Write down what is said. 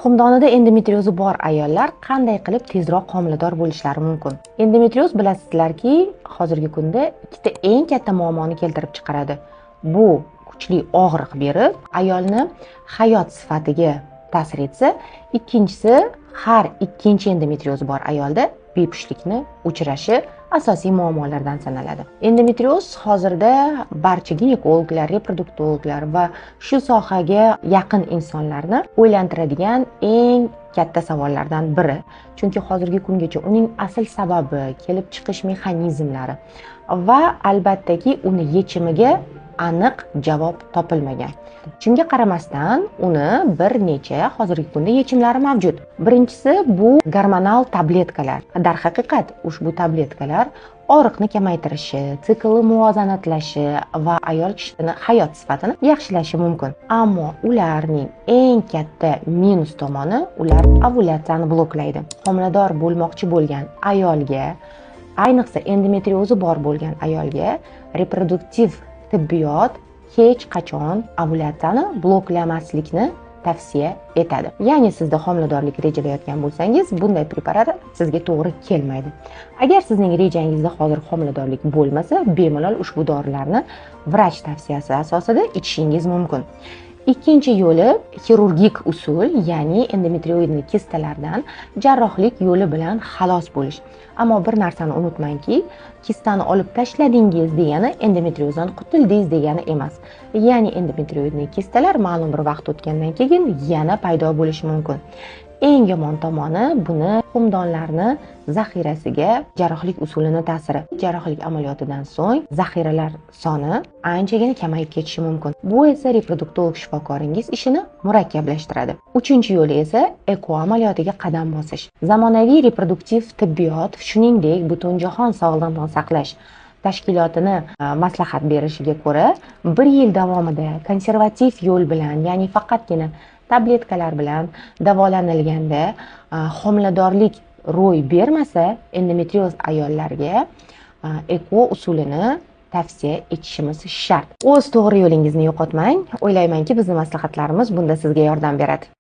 Qumdonida endometriozi bor ayollar qanday qilib tezroq homilador bo'lishlari mumkin? Endometrioz bilasizlarki, hozirgi kunda ikkita eng katta muammoni keltirib chiqaradi. Bu kuchli og'riq berib, ayolni hayot sifatiga ta'sir etsa, ikkinchisi har ikkinchi endometriozi bor ayolda bepushtlikni uchrashi asosiy muammolardan sanaladi. Endometrioz hozirda barcha ginekologlar, reproduktologlar va shu sohaga yaqin insonlarni o'ylantiradigan eng katta savollardan biri. Chunki hozirgi kungacha uning asl sababi, kelib chiqish mexanizmlari va albattaki uni yechimiga aniq javob topilmagan. Shunga qaramasdan, uni bir necha hozirgi kunda yechimlari mavjud. Birinchisi bu gormonal tabletkalar. Darhaqiqat, ushbu tabletkalar og'riqni kamaytirishi, siklni muvozanatlashi va ayol kishining hayot sifatini yaxshilashi mumkin. Ammo ularning eng katta minus tomoni, ular ovulyatsiyani bloklaydi. Homilador bo'lmoqchi bo'lgan ayolga, ayniqsa endometriozi bor bo'lgan ayolga reproduktiv tibbiyot hech qachon ovulyatsiyani bloklamaslikni tavsiya etadi. Ya'ni sizda homiladorlik rejalayotgan bo'lsangiz, bunday preparat sizga to'g'ri kelmaydi. Agar sizning rejangizda hozir homiladorlik bo'lmasa, bemalol ushbu dorilarni vrach tavsiyasi asosida ichishingiz mumkin. Ikkinchi yo'li xirurgik usul, ya'ni endometrioidni kistalardan jarrohlik yo'li bilan xalos bo'lish. Ammo bir narsani unutmangki, kistani olib tashladingiz degani endometriozdan qutuldingiz degani emas. Ya'ni endometrioidni kistalar ma'lum bir vaqt o'tgandan keyin yana paydo bo'lishi mumkin. Eng yomon tomoni buni qumdonlarni zaxirasiga jarrohlik usulini ta'siri. Jarrohlik amaliyotidan so'ng zaxiralar soni anchagina kamayib ketishi mumkin. Bu esa reproduktolog shifokoringiz ishini murakkablashtiradi. Uchinchi yo'li esa eko amaliyotiga qadam bosish. Zamonaviy reproduktiv tibbiyot, shuningdek Butunjahon sog'liqni saqlash tashkilotini maslahat berishiga ko'ra, 1 yil davomida konservativ yo'l bilan, ya'ni faqatgina tabletkalar bilan davolanilganda homiladorlik ro'y bermasa, endometrioz ayollarga eko usulini tavsiya etishimiz shart. O'z to'g'ri yo'lingizni yo'qotmang. O'ylaymanki, bizning maslahatlarimiz bunda sizga yordam beradi.